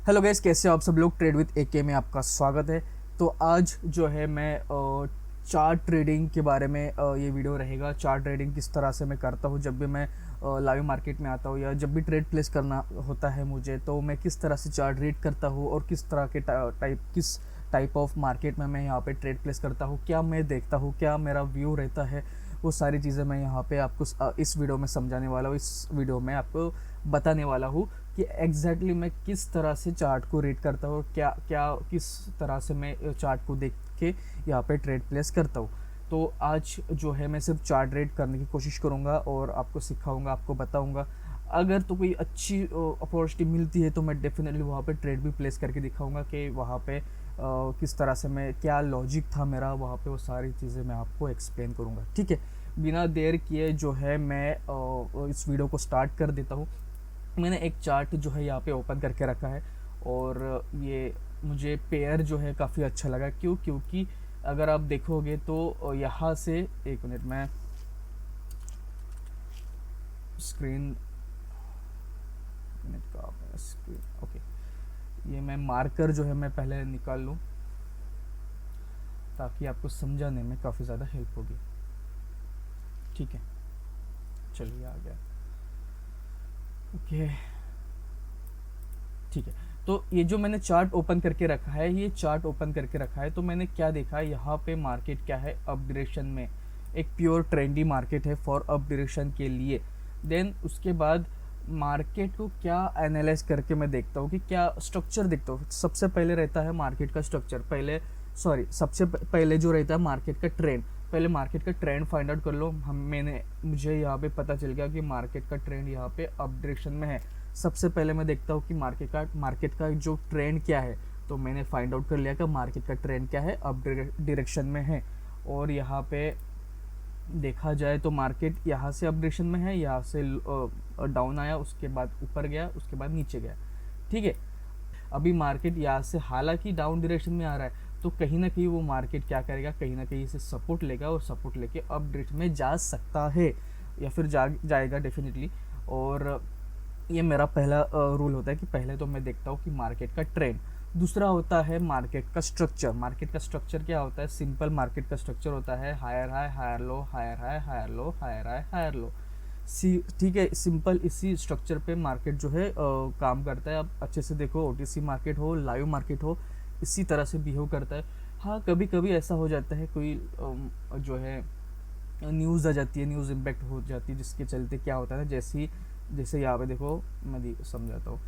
Hello guys, कैसे हो आप सब लोग। ट्रेड विद एके में आपका स्वागत है। तो आज जो है मैं चार्ट ट्रेडिंग के बारे में ये वीडियो रहेगा। चार्ट ट्रेडिंग किस तरह से मैं करता हूँ जब भी मैं लाइव मार्केट में आता हूँ, या जब भी ट्रेड प्लेस करना होता है मुझे, तो मैं किस तरह से चार्ट रीड करता हूँ और किस तरह के किस टाइप ऑफ मार्केट में मैं यहाँ पे ट्रेड प्लेस करता हूँ, क्या मैं देखता हूँ, क्या मेरा व्यू रहता है। वो सारी चीज़ें मैं यहाँ पे आपको इस वीडियो में समझाने वाला हूँ। इस वीडियो में आपको बताने वाला हूँ कि एग्जैक्टली मैं किस तरह से चार्ट को रीड करता हूँ, क्या क्या किस तरह से मैं चार्ट को देख के यहाँ पे ट्रेड प्लेस करता हूँ। तो आज जो है मैं सिर्फ चार्ट रीड करने की कोशिश करूँगा और आपको सिखाऊंगा, आपको बताऊँगा। अगर तो कोई अच्छी अपॉर्चुनिटी मिलती है तो मैं डेफिनेटली वहाँ पे ट्रेड भी प्लेस करके दिखाऊंगा कि वहाँ पे किस तरह से मैं, क्या लॉजिक था मेरा वहाँ पे, वो सारी चीज़ें मैं आपको एक्सप्लेन करूँगा। ठीक है, बिना देर किए जो है मैं इस वीडियो को स्टार्ट कर देता हूँ। मैंने एक चार्ट जो है यहाँ पे ओपन करके रखा है और ये मुझे पेयर जो है काफ़ी अच्छा लगा। क्योंकि अगर आप देखोगे तो यहाँ से, एक मिनट, मैं स्क्रीन, मिनट का स्क्रीन, ओके, ये मैं मार्कर जो है मैं पहले निकाल लूँ ताकि आपको समझाने में काफ़ी ज़्यादा हेल्प होगी। ठीक है, चलिए आ गया। ओके, ठीक है। तो ये जो मैंने चार्ट ओपन करके रखा है, ये चार्ट ओपन करके रखा है, तो मैंने क्या देखा, यहाँ पे मार्केट क्या है, अप डायरेक्शन में, एक प्योर ट्रेंडी मार्केट है फॉर अप डायरेक्शन के लिए। देन उसके बाद मार्केट को क्या एनालाइज करके मैं देखता हूँ कि क्या स्ट्रक्चर देखता हूँ। सबसे पहले रहता है मार्केट का स्ट्रक्चर, पहले सॉरी सबसे पहले जो रहता है मार्केट का ट्रेंड। पहले मार्केट का ट्रेंड फाइंड आउट कर लो। मुझे यहाँ पे पता चल गया कि मार्केट का ट्रेंड यहाँ पे अप डायरेक्शन में है। सबसे पहले मैं देखता हूँ कि मार्केट का जो ट्रेंड क्या है। तो मैंने फाइंड आउट कर लिया कि मार्केट का ट्रेंड क्या है, अप डायरेक्शन में है। और यहाँ पे देखा जाए तो मार्केट यहाँ से अप डायरेक्शन में है, यहाँ से डाउन आया, उसके बाद ऊपर गया, उसके बाद नीचे गया। ठीक है, अभी मार्केट यहाँ से हालांकि डाउन डायरेक्शन में आ रहा है, तो कहीं ना कहीं वो मार्केट क्या करेगा, कहीं ना कहीं से सपोर्ट लेगा और सपोर्ट लेके अप डायरेक्शन में जा सकता है, या फिर जाएगा डेफिनेटली। और ये मेरा पहला रूल होता है कि पहले तो मैं देखता हूँ कि मार्केट का ट्रेंड। दूसरा होता है मार्केट का स्ट्रक्चर। मार्केट का स्ट्रक्चर क्या होता है, सिंपल मार्केट का स्ट्रक्चर होता है higher high higher low, higher high higher low, higher high higher low. ठीक है, सिंपल इसी स्ट्रक्चर पे मार्केट जो है काम करता है। अब अच्छे से देखो, ओटीसी मार्केट हो, लाइव मार्केट हो, इसी तरह से बिहेव करता है। हाँ, कभी कभी ऐसा हो जाता है, कोई जो है न्यूज़ आ जाती है, न्यूज़ इम्पैक्ट हो जाती है, जिसके चलते क्या होता है, जैसे यहाँ पे देखो, मैं समझाता हूँ।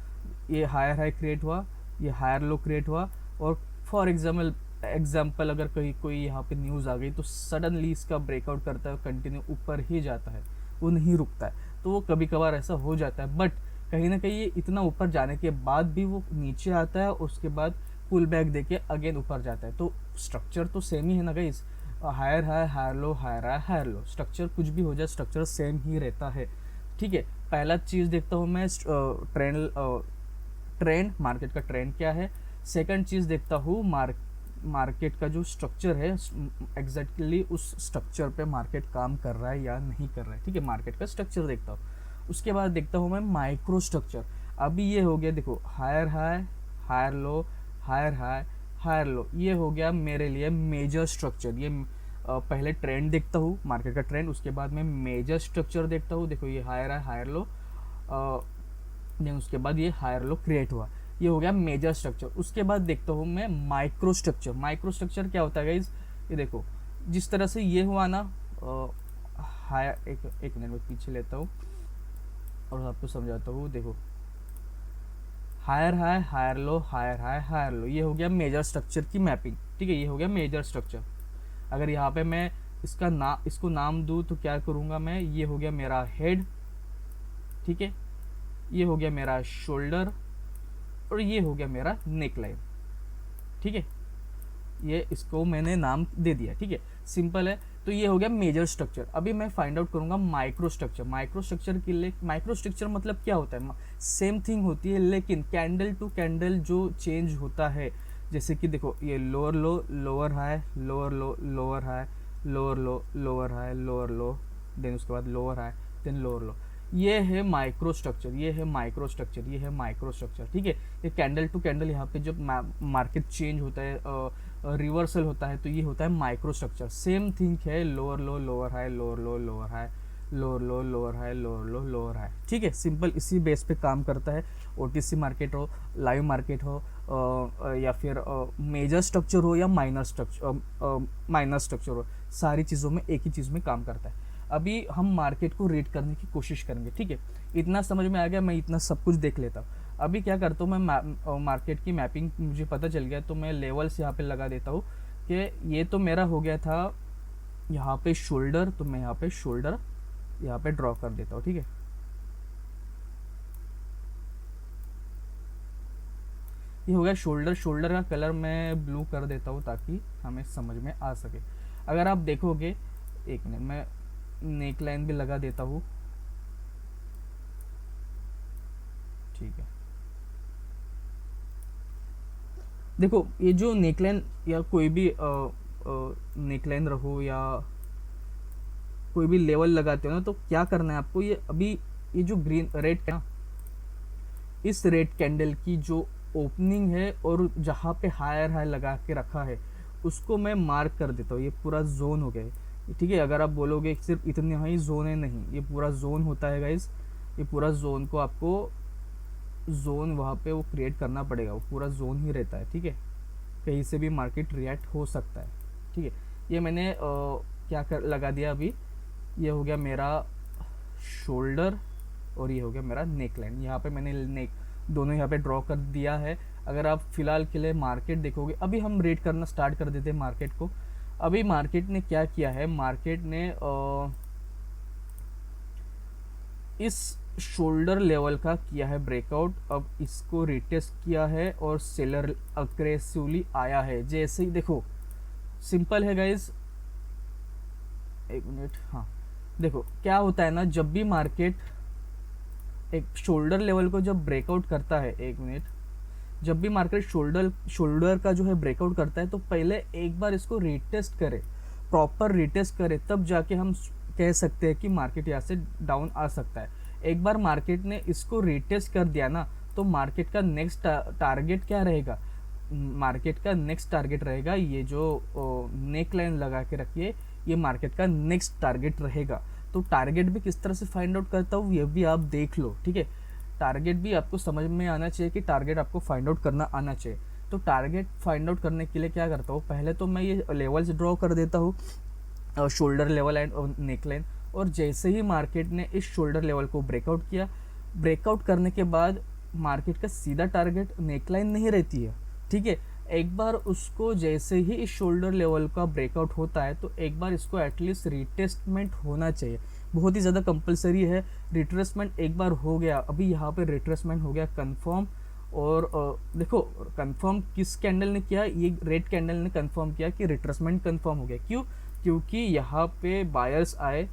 ये हायर हाई क्रिएट हुआ, ये हायर लो क्रिएट हुआ, और फॉर एग्जाम्पल अगर कहीं कोई यहाँ पे न्यूज़ आ गई तो सडनली इसका ब्रेकआउट करता है, कंटिन्यू ऊपर ही जाता है, वो नहीं रुकता है। तो वो कभी कभार ऐसा हो जाता है, बट कहीं ना कहीं ये इतना ऊपर जाने के बाद भी वो नीचे आता है, उसके बाद पुल बैक देके अगेन ऊपर जाता है। तो स्ट्रक्चर तो सेम ही है ना guys, higher high higher low, higher high higher low, structure कुछ भी हो जाए, स्ट्रक्चर सेम ही रहता है। ठीक है, पहला चीज़ देखता हूँ मैं ट्रेंड, मार्केट का ट्रेंड क्या है। सेकंड चीज़ देखता हूँ मार्केट का जो स्ट्रक्चर है, एग्जैक्टली उस स्ट्रक्चर पे मार्केट काम कर रहा है या नहीं कर रहा है। ठीक है, मार्केट का स्ट्रक्चर देखता हूँ। उसके बाद देखता हूँ मैं माइक्रो स्ट्रक्चर। अभी ये हो गया, देखो, higher high higher low, higher high higher low, ये हो गया मेरे लिए मेजर स्ट्रक्चर। ये पहले ट्रेंड देखता हूँ, मार्केट का ट्रेंड, उसके बाद मैं मेजर स्ट्रक्चर देखता हूँ। देखो, ये higher high higher low, then उसके बाद ये हायर लो क्रिएट हुआ, ये हो गया मेजर स्ट्रक्चर। उसके बाद देखता हूँ मैं माइक्रो स्ट्रक्चर। माइक्रो स्ट्रक्चर क्या होता है गाइज, ये देखो, जिस तरह से ये हुआ ना, हायर, एक मिनट में पीछे लेता हूँ और आपको समझाता हूँ। देखो, higher high higher low, higher high higher low, ये हो गया मेजर स्ट्रक्चर की मैपिंग। ठीक है, ये हो गया मेजर स्ट्रक्चर। अगर यहाँ पे मैं इसको नाम दूँ तो क्या करूँगा मैं, ये हो गया मेरा हेड, ठीक है, ये हो गया मेरा शोल्डर, और ये हो गया मेरा नेक लाइन। ठीक है, ये इसको मैंने नाम दे दिया। ठीक है, सिंपल है। तो ये हो गया मेजर स्ट्रक्चर। अभी मैं फाइंड आउट करूंगा माइक्रो स्ट्रक्चर। माइक्रो स्ट्रक्चर के लिए, माइक्रो स्ट्रक्चर मतलब क्या होता है, सेम थिंग होती है, लेकिन कैंडल टू कैंडल जो चेंज होता है। जैसे कि देखो, ये lower low, lower high, lower low, lower high, lower low, lower high, lower low, then उसके बाद lower high, then lower low, ये है माइक्रो स्ट्रक्चर, ये है माइक्रो स्ट्रक्चर, ये है माइक्रो स्ट्रक्चर, ठीक है। ये कैंडल टू कैंडल यहाँ पे जब मार्केट चेंज होता है, रिवर्सल होता है, तो ये होता है माइक्रो स्ट्रक्चर। सेम थिंग है, lower low lower high, lower low lower high, lower low lower high, lower low lower high, ठीक है। सिंपल इसी बेस पे काम करता है। ओटीसी मार्केट हो, लाइव मार्केट हो, या फिर मेजर स्ट्रक्चर हो या माइनर स्ट्रक्चर हो, सारी चीज़ों में एक ही चीज़ में काम करता है। अभी हम मार्केट को रीड करने की कोशिश करेंगे, ठीक है। इतना समझ में आ गया, मैं इतना सब कुछ देख लेता हूँ। अभी क्या करता हूँ मैं, मार्केट की मैपिंग मुझे पता चल गया, तो मैं लेवल्स यहाँ पे लगा देता हूँ कि ये तो मेरा हो गया था यहाँ पे शोल्डर, तो मैं यहाँ पे शोल्डर यहाँ पे ड्रॉ कर देता हूँ, ठीक है। ये हो गया शोल्डर। शोल्डर का कलर मैं ब्लू कर देता हूँ ताकि हमें समझ में आ सके। अगर आप देखोगे, एक मिनट, मैं नेक लाइन भी लगा देता हूँ, ठीक है। देखो ये जो नेकलाइन या कोई भी नेकलाइन रहो या कोई भी लेवल लगाते हो ना, तो क्या करना है आपको, ये अभी ये जो ग्रीन रेड है ना, इस रेड कैंडल की जो ओपनिंग है और जहाँ पे हायर हाई लगा के रखा है उसको मैं मार्क कर देता हूँ। ये पूरा जोन हो गया है, ठीक है। अगर आप बोलोगे सिर्फ इतने ही जोन है, नहीं, ये पूरा जोन होता है गाइज। ये पूरा जोन को आपको जोन वहाँ पे वो क्रिएट करना पड़ेगा, वो पूरा जोन ही रहता है, ठीक है। कहीं से भी मार्केट रिएक्ट हो सकता है, ठीक है। ये मैंने क्या कर लगा दिया अभी, ये हो गया मेरा शोल्डर और ये हो गया मेरा नेक लाइन। यहाँ पे मैंने नेक दोनों यहाँ पे ड्रॉ कर दिया है। अगर आप फिलहाल के लिए मार्केट देखोगे, अभी हम रेड करना स्टार्ट कर देते हैं मार्केट को। अभी मार्केट ने क्या किया है, मार्केट ने इस शोल्डर लेवल का किया है ब्रेकआउट। अब इसको रिटेस्ट किया है और सेलर अग्रेसिवली आया है। जैसे ही देखो, सिंपल है गाइज, एक मिनट, हाँ देखो क्या होता है ना, जब भी मार्केट एक शोल्डर लेवल को जब ब्रेकआउट करता है, एक मिनट, जब भी मार्केट शोल्डर का जो है ब्रेकआउट करता है, तो पहले एक बार इसको रिटेस्ट करे, प्रॉपर रिटेस्ट करे, तब जाके हम कह सकते हैं कि मार्केट यहाँ से डाउन आ सकता है। एक बार मार्केट ने इसको रिटेस्ट कर दिया ना, तो मार्केट का नेक्स्ट टारगेट क्या रहेगा, मार्केट का नेक्स्ट टारगेट रहेगा ये जो नेक लाइन लगा के रखिए, ये मार्केट का नेक्स्ट टारगेट रहेगा। तो टारगेट भी किस तरह से फाइंड आउट करता हूँ ये भी आप देख लो, ठीक है। टारगेट भी आपको समझ में आना चाहिए कि टारगेट आपको फाइंड आउट करना आना चाहिए। तो टारगेट फाइंड आउट करने के लिए क्या करता हूँ, पहले तो मैं ये लेवल्स ड्रॉ कर देता हूँ, shoulder level and neck line. और जैसे ही मार्केट ने इस शोल्डर लेवल को ब्रेकआउट किया, ब्रेकआउट करने के बाद मार्केट का सीधा टारगेट नेक लाइन नहीं रहती है, ठीक है। एक बार उसको जैसे ही इस शोल्डर लेवल का ब्रेकआउट होता है, तो एक बार इसको एटलीस्ट रिटेस्टमेंट होना चाहिए, बहुत ही ज़्यादा कंपलसरी है। रिट्रेसमेंट एक बार हो गया, अभी यहाँ पे रिट्रेसमेंट हो गया कंफर्म। और देखो कंफर्म किस कैंडल ने किया, ये रेड कैंडल ने कंफर्म किया कि रिट्रेसमेंट कंफर्म हो गया। क्यों? क्योंकि यहाँ पे बायर्स आए,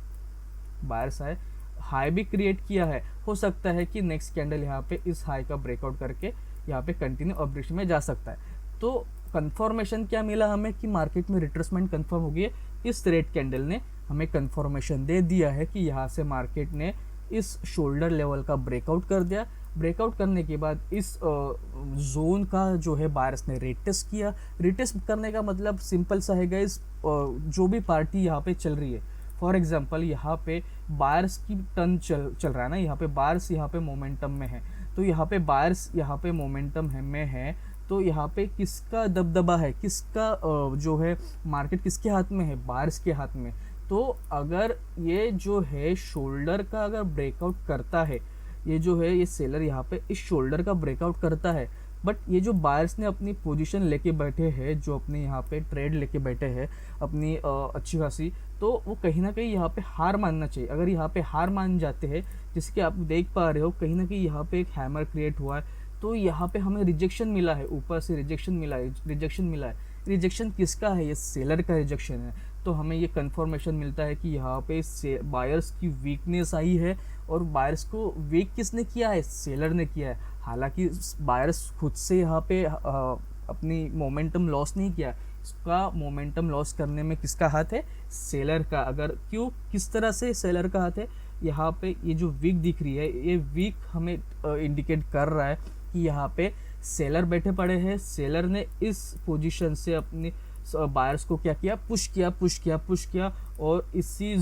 हाई भी क्रिएट किया है। हो सकता है कि नेक्स्ट कैंडल यहाँ पे इस हाई का ब्रेकआउट करके यहाँ पे कंटिन्यू अपडेशन में जा सकता है। तो कंफर्मेशन क्या मिला हमें कि मार्केट में रिट्रेसमेंट कंफर्म हो गई है। इस रेड कैंडल ने हमें कंफर्मेशन दे दिया है कि यहाँ से मार्केट ने इस शोल्डर लेवल का ब्रेकआउट कर दिया। ब्रेकआउट करने के बाद इस जोन का जो है बायर्स ने रिटेस्ट किया। रिटेस्ट करने का मतलब सिंपल सा है गाइस, जो भी पार्टी यहाँ पे चल रही है, फॉर एग्जांपल यहाँ पे बायर्स की टर्न चल रहा है ना, यहाँ पे बायर्स यहाँ पे मोमेंटम में है, तो यहाँ पे बायर्स यहाँ पे मोमेंटम में है, तो यहाँ पे किसका दबदबा है, किसका जो है मार्केट किसके हाथ में है, बायर्स के हाथ में। तो अगर ये जो है शोल्डर का अगर ब्रेकआउट करता है, ये जो है ये सेलर यहाँ पे इस शोल्डर का ब्रेकआउट करता है, बट ये जो बायर्स ने अपनी पोजीशन लेके बैठे हैं, जो अपने यहाँ पे ट्रेड लेके बैठे हैं अपनी अच्छी खासी, तो वो कहीं ना कहीं यहाँ पे हार मानना चाहिए। अगर यहाँ पे हार मान जाते हैं, जिसके आप देख पा रहे हो कहीं ना कहीं यहाँ पे एक हैमर क्रिएट हुआ है, तो यहाँ पे हमें रिजेक्शन मिला है, ऊपर से रिजेक्शन मिला है। रिजेक्शन किसका है? ये सेलर का रिजेक्शन है। तो हमें ये कंफर्मेशन मिलता है कि यहाँ पे बायर्स की वीकनेस आई है, और बायर्स को वीक किसने किया है? सेलर ने किया है। हालांकि बायर्स खुद से यहाँ पे अपनी मोमेंटम लॉस नहीं किया, इसका मोमेंटम लॉस करने में किसका हाथ है? सेलर का। अगर क्यों, किस तरह से सेलर का हाथ है? यहाँ पे ये जो वीक दिख रही है, ये वीक हमें इंडिकेट कर रहा है कि यहाँ पे सेलर बैठे पड़े हैं। सेलर ने इस पोजीशन से अपने बायर्स को क्या किया, पुश किया पुश किया पुश किया, और इसी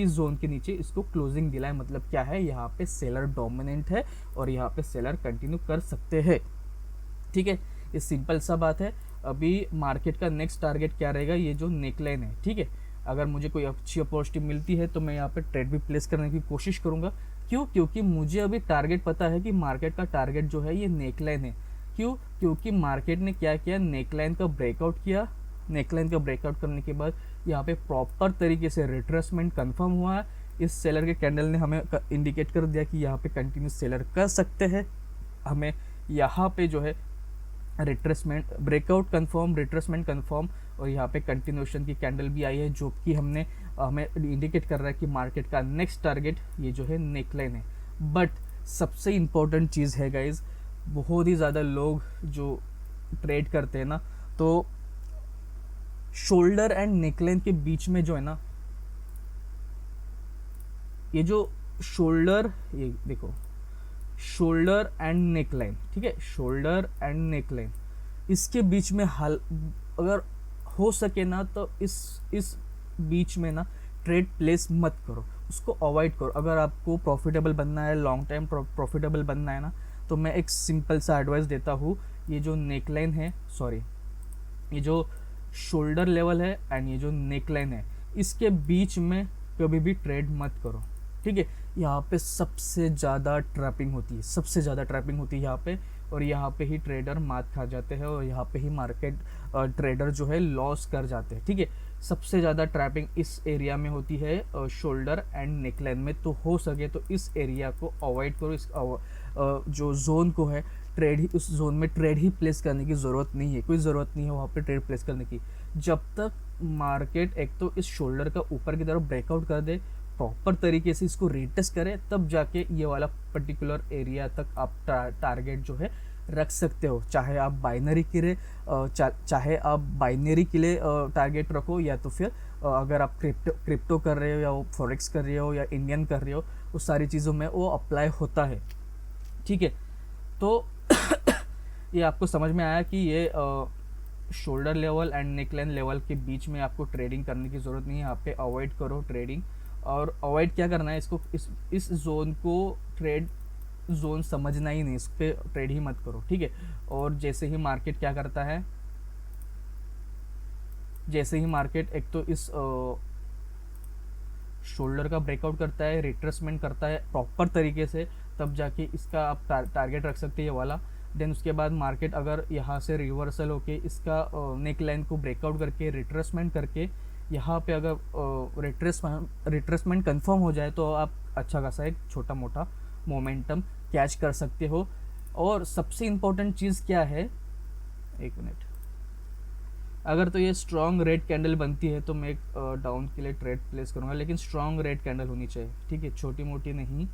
जोन के नीचे इसको क्लोजिंग दिलाए। मतलब क्या है, यहाँ पे सेलर डोमिनेंट है और यहाँ पे सेलर कंटिन्यू कर सकते हैं। ठीक है, ये सिंपल सा बात है। अभी मार्केट का नेक्स्ट टारगेट क्या रहेगा, ये जो नेकलाइन है। ठीक है, अगर मुझे कोई अच्छी अपॉर्चुनिटी मिलती है तो मैं यहाँ पे ट्रेड भी प्लेस करने की कोशिश करूँगा। क्यों? क्योंकि मुझे अभी टारगेट पता है कि मार्केट का टारगेट जो है ये नेकलाइन है। क्यों? क्योंकि मार्केट ने क्या किया, नेकलाइन का ब्रेकआउट किया। नेकलाइन का ब्रेकआउट करने के बाद यहाँ पे प्रॉपर तरीके से रिट्रेसमेंट कंफर्म हुआ है। इस सेलर के कैंडल ने हमें इंडिकेट कर दिया कि यहाँ पे कंटिन्यू सेलर कर सकते हैं। हमें यहाँ पे जो है retracement, breakout confirm, retracement confirm, और यहाँ पे कंटिन्यूएशन की कैंडल भी आई है, जो कि हमें इंडिकेट कर रहा है कि मार्केट का नेक्स्ट टारगेट ये जो है नेकलाइन है। बट सबसे इम्पोर्टेंट चीज़ है गाइज, बहुत ही ज़्यादा लोग जो ट्रेड करते हैं ना, तो शोल्डर एंड नेकलाइन के बीच में जो है ना, ये जो शोल्डर, ये देखो शोल्डर एंड नेकलाइन, ठीक है, शोल्डर एंड नेकलाइन, इसके बीच में अगर हो सके ना तो इस बीच में ना ट्रेड प्लेस मत करो, उसको अवॉइड करो। अगर आपको प्रॉफिटेबल बनना है, लॉन्ग टाइम प्रॉफिटेबल बनना है ना, तो मैं एक सिंपल सा एडवाइस देता हूँ। ये जो नेकलाइन है, सॉरी, ये जो शोल्डर लेवल है एंड ये जो नेकलाइन है, इसके बीच में कभी भी ट्रेड मत करो। ठीक है, यहाँ पे सबसे ज़्यादा ट्रैपिंग होती है, सबसे ज़्यादा ट्रैपिंग होती है यहाँ पे, और यहाँ पे ही ट्रेडर मात खा जाते हैं, और यहाँ पे ही मार्केट ट्रेडर जो है लॉस कर जाते हैं। ठीक है, सबसे ज़्यादा ट्रैपिंग इस एरिया में होती है, शोल्डर एंड नेकलाइन में। तो हो सके तो इस एरिया को अवॉइड करो। इस जो जोन को है, ट्रेड ही, उस जोन में ट्रेड ही प्लेस करने की ज़रूरत नहीं है, कोई ज़रूरत नहीं है वहाँ पे ट्रेड प्लेस करने की। जब तक मार्केट एक तो इस शोल्डर का ऊपर की तरफ ब्रेकआउट कर दे, प्रॉपर तरीके से इसको रीटेस्ट करें, तब जाके ये वाला पर्टिकुलर एरिया तक आप टारगेट जो है रख सकते हो। चाहे आप बाइनरी के लिए टारगेट रखो, या तो फिर अगर आप क्रिप्टो कर रहे हो, या वो फॉरेक्स कर रहे हो, या इंडियन कर रहे हो, उस सारी चीज़ों में वो अप्लाई होता है। ठीक है, तो ये आपको समझ में आया कि ये shoulder level and neckline level के बीच में आपको ट्रेडिंग करने की ज़रूरत नहीं है। यहाँ पे अवॉइड करो ट्रेडिंग। और अवॉइड क्या करना है, इसको इस जोन को ट्रेड जोन समझना ही नहीं, इस पर ट्रेड ही मत करो। ठीक है, और जैसे ही मार्केट क्या करता है, जैसे ही मार्केट एक तो इस शोल्डर का ब्रेकआउट करता है, रिट्रेसमेंट करता है प्रॉपर तरीके से, तब जाके इसका आप टारगेट रख सकते हैं, ये वाला। देन उसके बाद मार्केट अगर यहाँ से रिवर्सल होके इसका नेक लाइन को ब्रेकआउट करके रिट्रेसमेंट करके यहाँ पे अगर रिट्रेसमेंट कंफर्म हो जाए, तो आप अच्छा खासा एक छोटा मोटा मोमेंटम कैच कर सकते हो। और सबसे इम्पोर्टेंट चीज़ क्या है, एक मिनट, अगर तो ये स्ट्रॉन्ग रेड कैंडल बनती है तो मैं एक डाउन के लिए ट्रेड प्लेस करूँगा, लेकिन स्ट्रॉन्ग रेड कैंडल होनी चाहिए। ठीक है, छोटी मोटी नहीं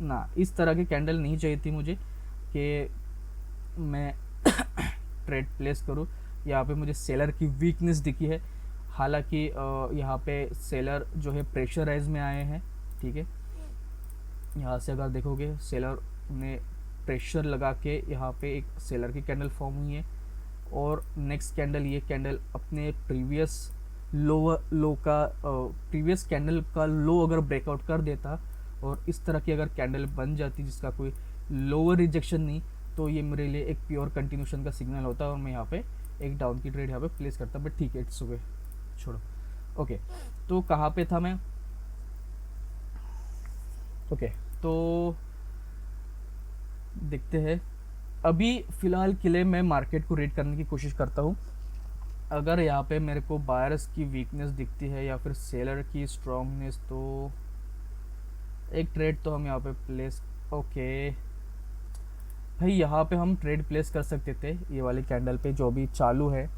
ना, इस तरह की कैंडल नहीं चाहिए थी मुझे कि मैं ट्रेड प्लेस करूँ। यहाँ पे मुझे सेलर की वीकनेस दिखी है, हालांकि यहाँ पे सेलर जो है प्रेशराइज में आए हैं। ठीक है, यहाँ से अगर देखोगे सेलर ने प्रेशर लगा के यहाँ पे एक सेलर की कैंडल फॉर्म हुई है, और नेक्स्ट कैंडल, ये कैंडल अपने प्रीवियस प्रीवियस कैंडल का लो अगर ब्रेकआउट कर देता और इस तरह की अगर कैंडल बन जाती जिसका कोई लोअर रिजेक्शन नहीं, तो ये मेरे लिए एक प्योर कंटिन्यूशन का सिग्नल होता है और मैं यहाँ पे एक डाउन की ट्रेड यहाँ पे प्लेस करता। बट ठीक है, इट्स ओके, छोड़ो। ओके, तो कहाँ पे था मैं? ओके, तो देखते हैं। अभी फ़िलहाल के लिए मैं मार्केट को रीड करने की कोशिश करता हूँ। अगर यहाँ पे मेरे को बायर्स की वीकनेस दिखती है या फिर सेलर की स्ट्रॉन्गनेस, तो एक ट्रेड तो हम यहाँ पे प्लेस, ओके भाई, यहाँ पे हम ट्रेड प्लेस कर सकते थे ये वाली कैंडल पे जो अभी चालू है।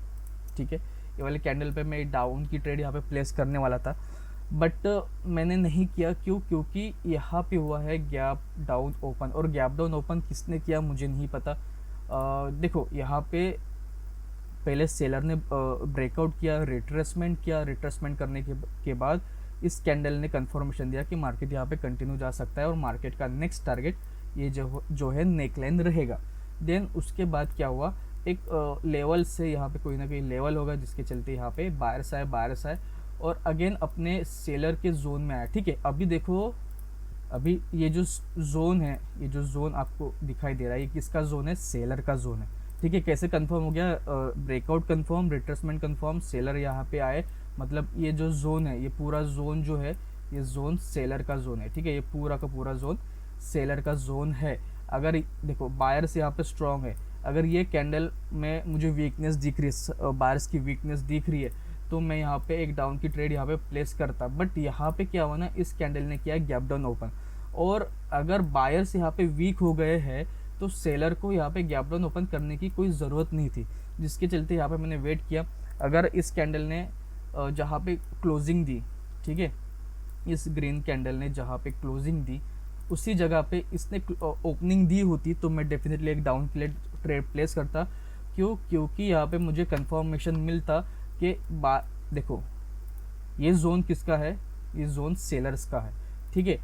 ठीक है, ये वाली कैंडल पे मैं डाउन की ट्रेड यहाँ पे प्लेस करने वाला था, बट मैंने नहीं किया। क्यों? क्योंकि यहाँ पे हुआ है गैप डाउन ओपन, और गैप डाउन ओपन किसने किया मुझे नहीं पता। देखो, यहाँ पे पहले सेलर ने ब्रेकआउट किया, रिट्रेसमेंट किया, रिट्रेसमेंट करने के बाद इस कैंडल ने कंफर्मेशन दिया कि मार्केट यहाँ पे कंटिन्यू जा सकता है और मार्केट का नेक्स्ट टारगेट ये जो है नेकलाइन रहेगा। देन उसके बाद क्या हुआ, एक लेवल से यहाँ पे कोई ना कोई लेवल होगा जिसके चलते यहाँ पे बायर्स आए और अगेन अपने सेलर के जोन में आया। ठीक है, अभी देखो, अभी ये जो जोन है, ये जो जोन आपको दिखाई दे रहा है, ये किसका जोन है, सेलर का जोन है। ठीक है, कैसे कंफर्म हो गया, breakout confirm, retracement confirm, seller यहाँ पे आए, मतलब ये जो जोन है, ये पूरा जोन जो है, ये जोन सेलर का जोन है। ठीक है, ये पूरा का पूरा जोन सेलर का जोन है। अगर देखो बायर्स यहाँ पे स्ट्रांग है, अगर ये कैंडल में मुझे वीकनेस दिख रही है, बायर्स की वीकनेस दिख रही है, तो मैं यहाँ पे एक डाउन की ट्रेड यहाँ पे प्लेस करता। बट यहाँ पे क्या हुआ ना, इस कैंडल ने किया गैप डाउन ओपन, और अगर बायर्स यहाँ पे वीक हो गए हैं तो सेलर को यहाँ पे गैप डाउन ओपन करने की कोई ज़रूरत नहीं थी, जिसके चलते यहाँ पे मैंने वेट किया। अगर इस कैंडल ने जहाँ पे क्लोजिंग दी, ठीक है, इस ग्रीन कैंडल ने जहाँ पे क्लोजिंग दी उसी जगह पे इसने ओपनिंग दी होती तो मैं डेफिनेटली एक डाउन के लिए ट्रेड प्लेस करता। क्योंकि यहाँ पे मुझे कंफर्मेशन मिलता कि देखो ये जोन किसका है, ये जोन सेलर्स का है। ठीक है,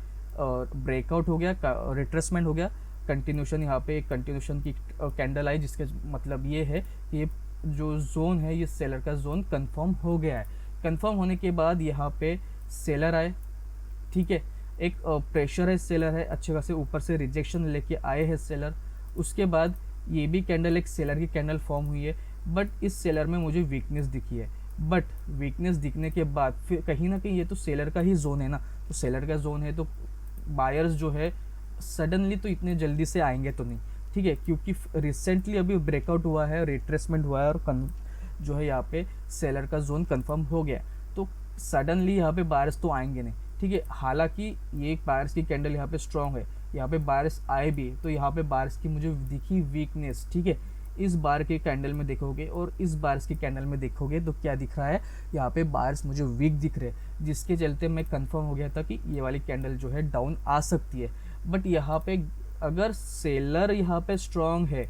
ब्रेकआउट हो गया, रिट्रेसमेंट हो गया, कंटिन्यूशन, यहाँ पे एक कंटिन्यूशन की कैंडल आई, जिसके मतलब ये है कि ये जो जोन है ये सेलर का जोन कंफर्म हो गया है। कंफर्म होने के बाद यहाँ पे सेलर आए, ठीक है, एक प्रेशर है, सेलर है, अच्छे खासे ऊपर से रिजेक्शन लेके आए हैं सेलर। उसके बाद ये भी कैंडल एक सेलर की कैंडल फॉर्म हुई है, बट इस सेलर में मुझे वीकनेस दिखी है। बट वीकनेस दिखने के बाद फिर कहीं ना कहीं ये तो सेलर का ही जोन है ना, तो सेलर का जोन है तो बायर्स जो है सडनली तो इतने जल्दी से आएंगे तो नहीं। ठीक है, क्योंकि रिसेंटली अभी ब्रेकआउट हुआ है, रिट्रेसमेंट हुआ है, और जो है यहाँ पे सेलर का जोन कंफर्म हो गया, तो सडनली यहाँ पे बायर्स तो आएंगे नहीं। ठीक है, हालांकि ये एक बायर्स की कैंडल यहाँ पे स्ट्रांग है, यहाँ पे बायर्स आए भी, तो यहाँ पे बायर्स की मुझे दिखी वीकनेस। ठीक है, इस बार के कैंडल में देखोगे और इस बायर्स की कैंडल में देखोगे तो क्या दिख रहा है, यहाँ पे बायर्स मुझे वीक दिख रहे हैं, जिसके चलते मैं कंफर्म हो गया था कि ये वाली कैंडल जो है डाउन आ सकती है। बट यहाँ पे अगर सेलर यहाँ पे स्ट्रांग है,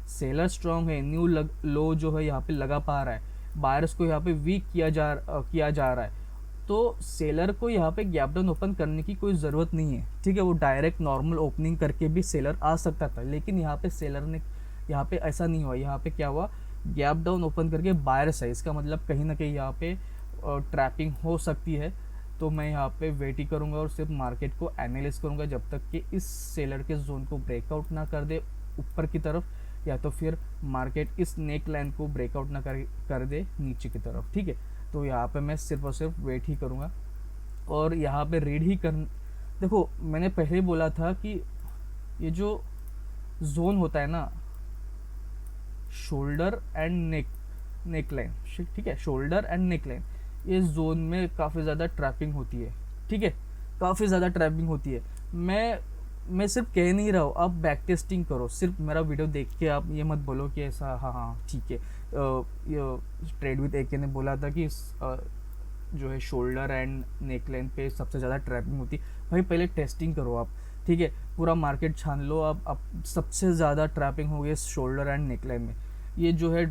सेलर स्ट्रांग है, न्यू लो जो है यहाँ पे लगा पा रहा है, बायर्स को यहाँ पे वीक किया जा रहा है, तो सेलर को यहाँ पे गैप डाउन ओपन करने की कोई ज़रूरत नहीं है। ठीक है, वो डायरेक्ट नॉर्मल ओपनिंग करके भी सेलर आ सकता था, लेकिन यहाँ पे सेलर ने, यहाँ पे ऐसा नहीं हुआ। यहाँ पे क्या हुआ, गैप डाउन ओपन करके बायर्स है, इसका मतलब कहीं ना कहीं यहाँ पे ट्रैपिंग हो सकती है। तो मैं यहाँ पे वेट ही करूँगा और सिर्फ मार्केट को एनालाइज करूँगा जब तक कि इस सेलर के जोन को ब्रेकआउट ना कर दे ऊपर की तरफ, या तो फिर मार्केट इस नेक लाइन को ब्रेकआउट ना कर दे नीचे की तरफ। ठीक है, तो यहाँ पे मैं सिर्फ और सिर्फ वेट ही करूँगा और यहाँ पे रीड ही कर। देखो मैंने पहले ही बोला था कि ये जो जोन होता है ना, शोल्डर एंड नेक लाइन, ठीक है, शोल्डर एंड नेक लाइन, ये जोन में काफ़ी ज़्यादा ट्रैपिंग होती है। ठीक है, काफ़ी ज़्यादा ट्रैपिंग होती है। मैं सिर्फ कह नहीं रहा हूँ, आप बैक टेस्टिंग करो, सिर्फ मेरा वीडियो देख के आप ये मत बोलो कि ऐसा हाँ ठीक है। ट्रेड विद एके ने बोला था कि जो है शोल्डर एंड नेक लाइन पे सबसे ज़्यादा ट्रैपिंग होती है। भाई पहले टेस्टिंग करो आप, ठीक है, पूरा मार्केट छान लो आप सबसे ज़्यादा ट्रैपिंग हो गई शोल्डर एंड नेक लाइन में। ये जो है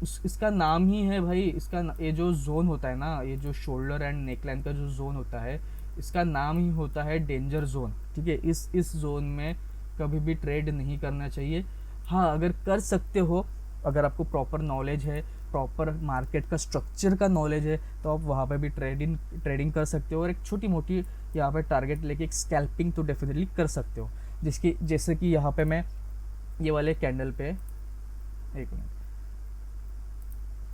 इसका नाम ही है भाई, इसका ये जो जोन होता है ना, ये जो शोल्डर एंड नेक लाइन का जो जोन होता है, इसका नाम ही होता है डेंजर जोन। ठीक है, इस जोन में कभी भी ट्रेड नहीं करना चाहिए। हाँ, अगर कर सकते हो, अगर आपको प्रॉपर नॉलेज है, प्रॉपर मार्केट का स्ट्रक्चर का नॉलेज है, तो आप वहाँ पे भी ट्रेडिंग कर सकते हो और एक छोटी मोटी यहाँ पे टारगेट लेके एक स्कैल्पिंग तो डेफिनेटली कर सकते हो। जैसे कि यहाँ पे मैं ये वाले कैंडल पे, एक मिनट,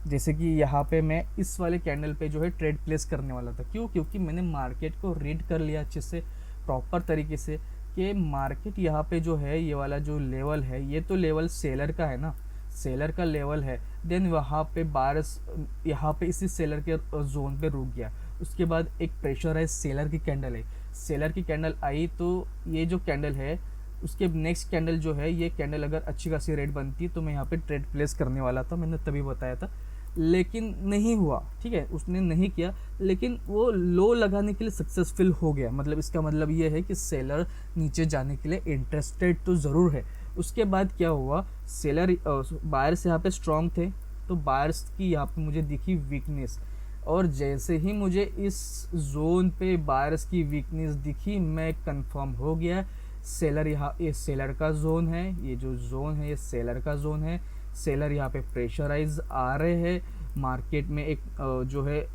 जैसे कि यहाँ पे मैं इस वाले कैंडल पे जो है ट्रेड प्लेस करने वाला था। क्यों? क्योंकि मैंने मार्केट को रीड कर लिया अच्छे से, प्रॉपर तरीके से, कि मार्केट यहाँ पे जो है, ये वाला जो लेवल है, ये तो लेवल सेलर का है ना, सेलर का लेवल है। देन वहाँ पे बायर्स यहाँ पे इसी सेलर के जोन पे रुक गया। उसके बाद एक प्रेशर है, सेलर की कैंडल है, सेलर की कैंडल आई, तो ये जो कैंडल है उसके नेक्स्ट कैंडल जो है, ये कैंडल अगर अच्छी खासी रेट बनती तो मैं यहाँ पे ट्रेड प्लेस करने वाला था, मैंने तभी बताया था, लेकिन नहीं हुआ। ठीक है, उसने नहीं किया, लेकिन वो लो लगाने के लिए सक्सेसफुल हो गया। मतलब इसका मतलब ये है कि सेलर नीचे जाने के लिए इंटरेस्टेड तो ज़रूर है। उसके बाद क्या हुआ, सेलर बायर्स यहाँ पे स्ट्रॉन्ग थे, तो बायर्स की यहाँ पे मुझे दिखी वीकनेस। और जैसे ही मुझे इस जोन पे बायर्स की वीकनेस दिखी, मैं कंफर्म हो गया सेलर, यहाँ ये सेलर का जोन है, ये जो जोन है ये सेलर का जोन है। सेलर यहाँ पे प्रेशराइज आ रहे हैं, मार्केट में एक जो है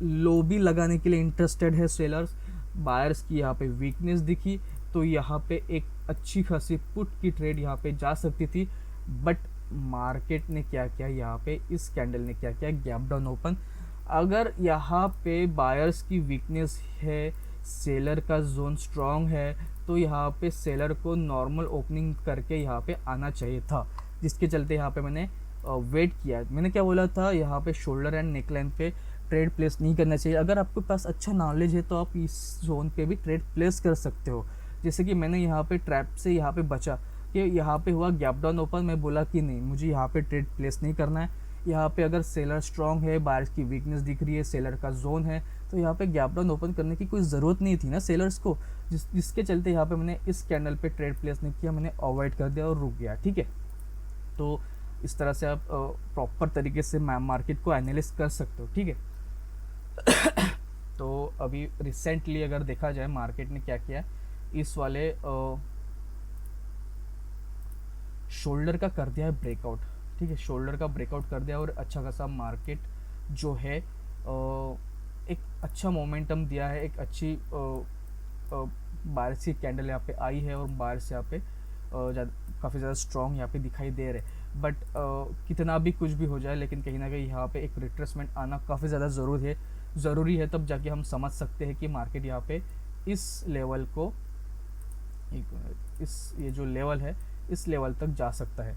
लो भी लगाने के लिए इंटरेस्टेड है सेलर्स। बायर्स की यहाँ पे वीकनेस दिखी तो यहाँ पे एक अच्छी खासी पुट की ट्रेड यहाँ पे जा सकती थी, बट मार्केट ने क्या किया, यहाँ पे इस कैंडल ने क्या किया, गैप डाउन ओपन। अगर यहाँ पे बायर्स की वीकनेस है, सेलर का जोन स्ट्रांग है, तो यहाँ पे सेलर को नॉर्मल ओपनिंग करके यहाँ पे आना चाहिए था, जिसके चलते यहाँ पे मैंने वेट किया। मैंने क्या बोला था, यहाँ पे शोल्डर एंड नेकलाइन पे ट्रेड प्लेस नहीं करना चाहिए। अगर आपके पास अच्छा नॉलेज है तो आप इस जोन पे भी ट्रेड प्लेस कर सकते हो। जैसे कि मैंने यहाँ पे ट्रैप से यहाँ पे बचा कि यहाँ पे हुआ गैप डाउन ओपन, मैं बोला कि नहीं मुझे यहाँ पे ट्रेड प्लेस नहीं करना है। यहाँ पे अगर सेलर स्ट्रांग है, बायर्स की वीकनेस दिख रही है, सेलर का जोन है, तो यहाँ पे गैप डाउन ओपन करने की कोई ज़रूरत नहीं थी ना सेलर्स को, जिसके चलते यहाँ पे मैंने इस कैंडल पे ट्रेड प्लेस नहीं किया, मैंने अवॉइड कर दिया और रुक गया। ठीक है, तो इस तरह से आप प्रॉपर तरीके से मार्केट को एनालिस कर सकते हो। ठीक है, तो अभी रिसेंटली अगर देखा जाए मार्केट ने क्या किया, इस वाले शोल्डर का कर दिया है ब्रेकआउट। ठीक है, शोल्डर का ब्रेकआउट कर दिया और अच्छा खासा मार्केट जो है एक अच्छा मोमेंटम दिया है, एक अच्छी बारिश की कैंडल यहाँ पे आई है और बारिश यहाँ पे काफ़ी ज़्यादा स्ट्रॉन्ग यहाँ पे दिखाई दे रहे। बट कितना भी कुछ भी हो जाए, लेकिन कहीं ना कहीं यहाँ पे एक रिट्रेसमेंट आना काफ़ी ज़्यादा ज़रूरी है, तब जाके हम समझ सकते हैं कि मार्केट यहाँ पे इस लेवल को, ये जो लेवल है इस लेवल तक जा सकता है।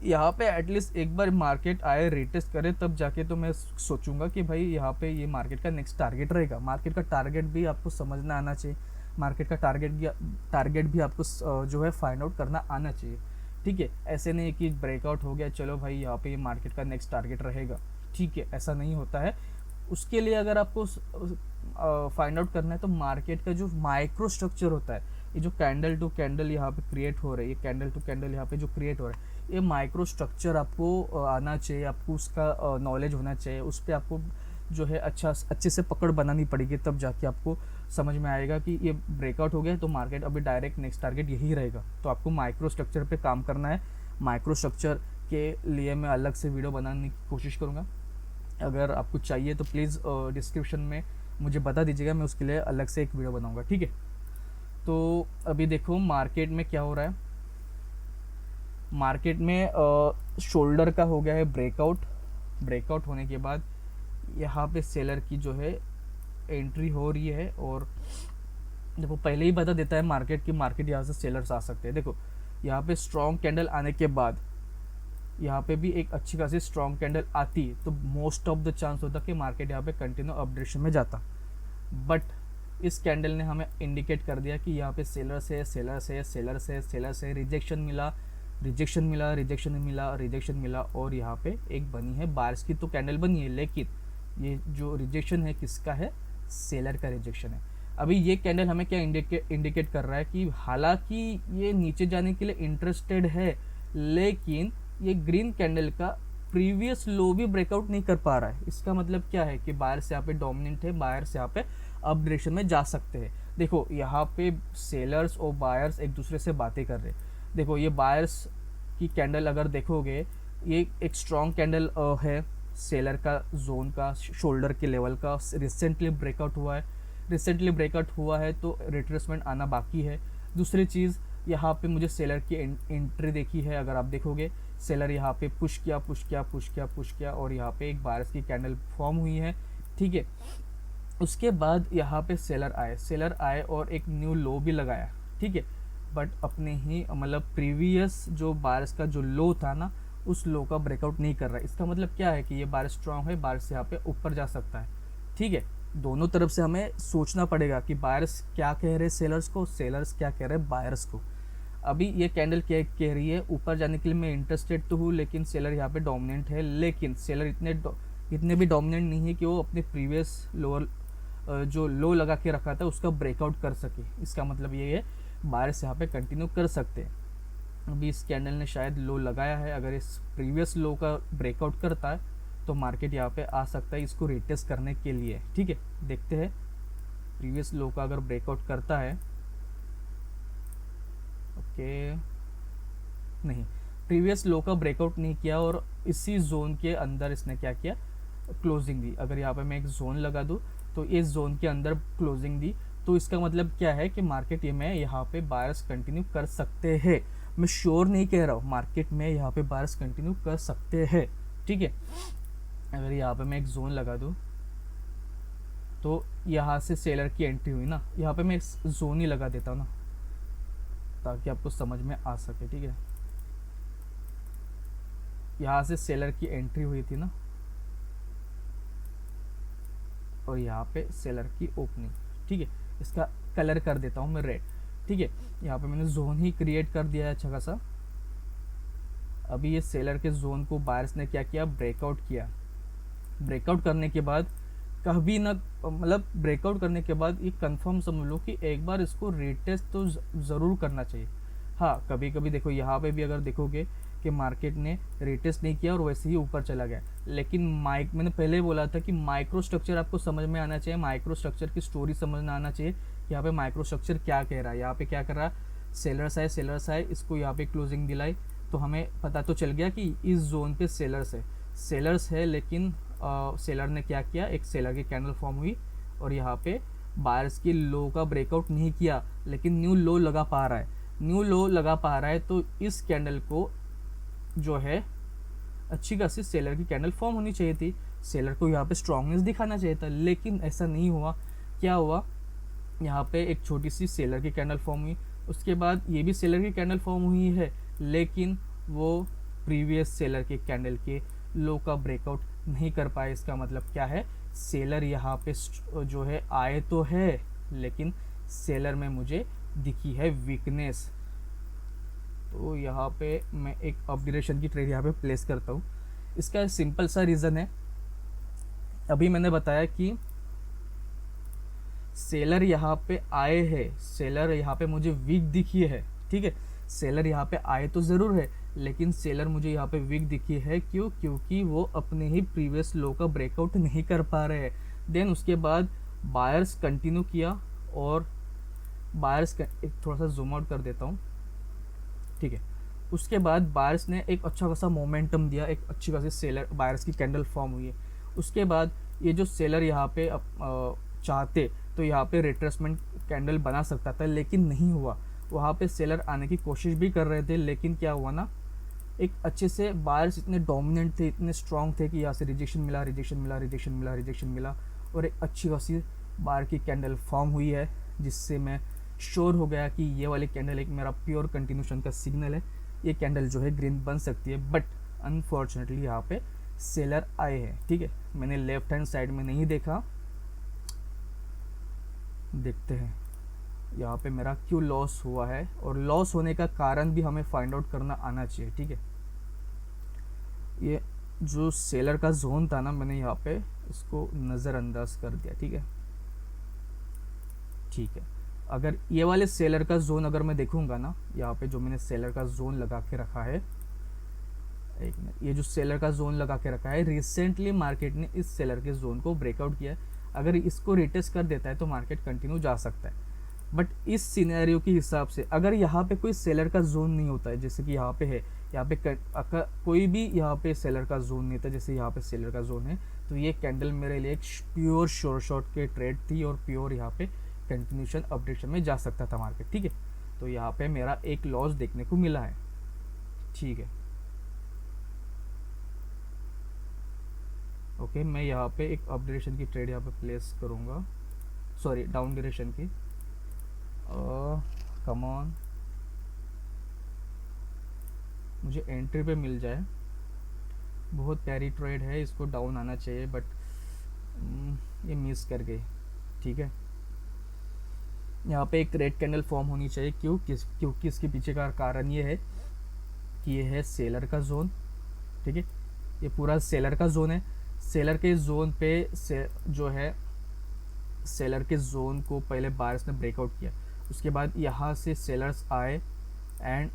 यहाँ पे एटलीस्ट एक बार मार्केट आए, रिटेस्ट करे, तब जाके तो मैं सोचूंगा कि भाई यहाँ पे ये मार्केट का नेक्स्ट टारगेट रहेगा। मार्केट का टारगेट भी आपको समझना आना चाहिए, मार्केट का टारगेट भी आपको जो है फाइंड आउट करना आना चाहिए। ठीक है, ऐसे नहीं कि ब्रेकआउट हो गया चलो भाई यहाँ पे ये मार्केट का नेक्स्ट टारगेट रहेगा। ठीक है, ऐसा नहीं होता है। उसके लिए अगर आपको फाइंड आउट करना है तो मार्केट का जो माइक्रो स्ट्रक्चर होता है, ये जो कैंडल टू कैंडल यहाँ पे क्रिएट हो रहा है, ये कैंडल टू कैंडल यहाँ पे जो क्रिएट हो रहा है, ये माइक्रो स्ट्रक्चर आपको आना चाहिए, आपको उसका नॉलेज होना चाहिए, उस पर आपको जो है अच्छे से पकड़ बनानी पड़ेगी, तब जाके आपको समझ में आएगा कि ये ब्रेकआउट हो गया तो मार्केट अभी डायरेक्ट नेक्स्ट टारगेट यही रहेगा। तो आपको माइक्रो स्ट्रक्चर पे काम करना है। माइक्रो स्ट्रक्चर के लिए मैं अलग से वीडियो बनाने की कोशिश करूँगा, अगर आपको चाहिए तो प्लीज़ डिस्क्रिप्शन में मुझे बता दीजिएगा, मैं उसके लिए अलग से एक वीडियो बनाऊँगा। ठीक है, तो अभी देखो मार्केट में क्या हो रहा है। मार्केट में शोल्डर का हो गया है ब्रेकआउट होने के बाद यहाँ पे सेलर की जो है एंट्री हो रही है, और देखो पहले ही बता देता है मार्केट कि मार्केट यहाँ से सेलर्स आ सकते हैं। देखो यहाँ पे स्ट्रॉन्ग कैंडल आने के बाद यहाँ पे भी एक अच्छी खासी स्ट्रॉन्ग कैंडल आती तो मोस्ट ऑफ द चांस होता कि मार्केट यहाँ पे कंटिन्यू अप डायरेक्शन में जाता, बट इस कैंडल ने हमें इंडिकेट कर दिया कि यहाँ पे सेलर्स है, रिजेक्शन मिला और यहाँ पे एक बनी है बायर्स की तो कैंडल बनी है, लेकिन ये जो रिजेक्शन है किसका है, सेलर का रिजेक्शन है। अभी ये कैंडल हमें क्या इंडिकेट कर रहा है कि हालांकि ये नीचे जाने के लिए इंटरेस्टेड है, लेकिन ये ग्रीन कैंडल का प्रीवियस लो भी ब्रेकआउट नहीं कर पा रहा है। इसका मतलब क्या है कि बायर्स यहाँ पे डोमिनेंट है, बायर्स यहाँ पे अप डायरेक्शन में जा सकते हैं। देखो यहाँ पे सेलर्स और बायर्स एक दूसरे से बातें कर रहे हैं। देखो ये बायर्स की कैंडल अगर देखोगे, ये एक स्ट्रॉन्ग कैंडल है सेलर का जोन का, शोल्डर के लेवल का, रिसेंटली ब्रेकआउट हुआ है तो रिट्रेसमेंट आना बाकी है। दूसरी चीज़ यहाँ पे मुझे सेलर की एंट्री देखी है, अगर आप देखोगे सेलर यहाँ पे पुश किया और यहाँ पे एक बायर्स की कैंडल फॉर्म हुई है। ठीक है, उसके बाद यहाँ पे सेलर आए और एक न्यू लो भी लगाया। ठीक है, बट अपने ही मतलब प्रीवियस जो बायर्स का जो लो था ना, उस लो का ब्रेकआउट नहीं कर रहा है। इसका मतलब क्या है कि ये बायर्स स्ट्रांग है, बायर्स यहाँ पे ऊपर जा सकता है। ठीक है, दोनों तरफ से हमें सोचना पड़ेगा कि बायर्स क्या कह रहे हैं सेलर्स को, सेलर्स क्या कह रहे हैं बायर्स को। अभी ये कैंडल क्या कह रही है, ऊपर जाने के लिए मैं इंटरेस्टेड तो हूँ, लेकिन सेलर यहाँ पे डोमिनेंट है, लेकिन सेलर इतने भी डोमिनेंट नहीं है कि वो अपने प्रीवियस जो लो लगा के रखा था उसका ब्रेकआउट कर सके। इसका मतलब ये है बायर्स यहाँ पे कंटिन्यू कर सकते हैं। अभी इस कैंडल ने शायद लो लगाया है, अगर इस प्रीवियस लो का ब्रेकआउट करता है तो मार्केट यहाँ पे आ सकता है इसको रिटेस्ट करने के लिए। ठीक है, देखते हैं प्रीवियस लो का अगर ब्रेकआउट करता है। ओके, नहीं, प्रीवियस लो का ब्रेकआउट नहीं किया और इसी जोन के अंदर इसने क्या किया, क्लोजिंग दी। अगर यहाँ पे मैं एक जोन लगा दूँ तो इस जोन के अंदर क्लोजिंग दी, तो इसका मतलब क्या है कि मार्केट ये में यहाँ पे बायर्स कंटिन्यू कर सकते हैं। मैं श्योर नहीं कह रहा हूँ, मार्केट में यहाँ पे बायर्स कंटिन्यू कर सकते हैं। ठीक है, अगर यहाँ पे मैं एक जोन लगा दूँ तो यहाँ से सेलर की एंट्री हुई ना, यहाँ पे मैं जोन ही लगा देता हूँ ना ताकि आपको समझ में आ सके। ठीक है, यहाँ से सेलर की एंट्री हुई थी ना और यहाँ पे सेलर की ओपनिंग। ठीक है, इसका कलर कर देता हूँ मैं रेड। ठीक है, यहाँ पे मैंने जोन ही क्रिएट कर दिया है अच्छा खासा। अभी ये सेलर के जोन को बायर्स ने क्या किया, ब्रेकआउट किया। ब्रेकआउट करने के बाद कभी ना, मतलब ब्रेकआउट करने के बाद ये कंफर्म समझ लो कि एक बार इसको रिटेस्ट तो ज़रूर करना चाहिए। हाँ, कभी कभी देखो यहाँ पे भी अगर देखोगे कि मार्केट ने रिटेस्ट नहीं किया और वैसे ही ऊपर चला गया, लेकिन मैंने पहले बोला था कि माइक्रो स्ट्रक्चर आपको समझ में आना चाहिए, माइक्रो स्ट्रक्चर की स्टोरी समझना आना चाहिए। यहाँ पे माइक्रो स्ट्रक्चर क्या कह रहा है, यहाँ पे क्या कर रहा है, सेलर्स आए, इसको यहाँ पे क्लोजिंग दिलाई तो हमें पता तो चल गया कि इस जोन पे सेलर्स है, लेकिन सेलर ने क्या किया, एक सेलर की कैंडल फॉर्म हुई और यहाँ पे बायर्स की लो का ब्रेकआउट नहीं किया, लेकिन न्यू लो लगा पा रहा है। तो इस कैंडल को जो है अच्छी खासी सेलर की कैंडल फॉर्म होनी चाहिए थी, सेलर को यहाँ पे स्ट्रांगनेस दिखाना चाहिए था, लेकिन ऐसा नहीं हुआ। क्या हुआ, यहाँ पे एक छोटी सी सेलर की कैंडल फॉर्म हुई, उसके बाद ये भी सेलर की कैंडल फॉर्म हुई है, लेकिन वो प्रीवियस सेलर के कैंडल के लो का ब्रेकआउट नहीं कर पाए। इसका मतलब क्या है, सेलर यहाँ पे जो है आए तो है, लेकिन सेलर में मुझे दिखी है वीकनेस। तो यहाँ पे मैं एक अप डायरेक्शन की ट्रेड यहाँ पे प्लेस करता हूँ। इसका सिंपल सा रीज़न है, अभी मैंने बताया कि सेलर यहाँ पे आए हैं, सेलर यहाँ पे मुझे वीक दिखी है। ठीक है, सेलर यहाँ पे आए तो ज़रूर है, लेकिन सेलर मुझे यहाँ पे वीक दिखी है। क्यों, क्योंकि वो अपने ही प्रीवियस लो का ब्रेकआउट नहीं कर पा रहे हैं। देन उसके बाद बायर्स कंटिन्यू किया और बायर्स एक थोड़ा सा जूम आउट कर देता हूँ। ठीक है, उसके बाद बायर्स ने एक अच्छा खासा मोमेंटम दिया, एक अच्छी खासी सेलर बायर्स की कैंडल फॉर्म हुई है। उसके बाद ये जो सेलर यहाँ पे चाहते तो यहाँ पे रिट्रेसमेंट कैंडल बना सकता था, लेकिन नहीं हुआ। वहाँ पे सेलर आने की कोशिश भी कर रहे थे, लेकिन क्या हुआ ना, एक अच्छे से बायर्स इतने डोमिनेंट थे, इतने स्ट्रॉन्ग थे कि यहाँ से रिजेक्शन मिला और एक अच्छी खासी बायर की कैंडल फॉर्म हुई है, जिससे मैं श्योर हो गया कि ये वाली कैंडल एक मेरा प्योर कंटिन्यूशन का सिग्नल है। ये कैंडल जो है ग्रीन बन सकती है, बट अनफॉर्चुनेटली यहाँ पे सेलर आए हैं। ठीक है, मैंने लेफ्ट हैंड साइड में नहीं देखा, देखते हैं यहाँ पे मेरा क्यों लॉस हुआ है, और लॉस होने का कारण भी हमें फाइंड आउट करना आना चाहिए। ठीक है, ये जो सेलर का जोन था ना, मैंने यहाँ पे इसको नज़रअंदाज कर दिया। ठीक है, अगर ये वाले सेलर का जोन अगर मैं देखूंगा ना, यहाँ पे जो मैंने सेलर का जोन लगा के रखा है, एक मिनट, ये जो सेलर का जोन लगा के रखा है, रिसेंटली मार्केट ने इस सेलर के जोन को ब्रेकआउट किया है। अगर इसको रिटेस्ट कर देता है तो मार्केट कंटिन्यू जा सकता है, बट इस सिनेरियो के हिसाब से अगर यहाँ पे कोई सेलर का जोन नहीं होता है, जैसे कि यहाँ पे है, यहाँ पे कोई भी यहाँ पे सेलर का जोन नहीं था, जैसे यहाँ पे सेलर का जोन है, तो ये कैंडल मेरे लिए एक प्योर शॉर्ट के ट्रेड थी और प्योर यहाँ पे कंटिन्यूशन अपडेशन में जा सकता था मार्केट। ठीक है, तो यहाँ पे मेरा एक लॉस देखने को मिला है। ठीक है, ओके, मैं यहाँ पे एक अप डायरेक्शन की ट्रेड यहाँ पे प्लेस करूँगा, सॉरी डाउन डायरेक्शन की। कम ऑन, मुझे एंट्री पे मिल जाए, बहुत प्यारी ट्रेड है, इसको डाउन आना चाहिए, बट ये मिस कर गई। ठीक है, यहाँ पे एक रेड कैंडल फॉर्म होनी चाहिए। क्योंकि इसके पीछे का कारण ये है कि ये है सेलर का जोन। ठीक है, ये पूरा सेलर का जोन है। सेलर के जोन पे जो है, सेलर के जोन को पहले बायर्स ने ब्रेकआउट किया, उसके बाद यहाँ से सेलर्स आए एंड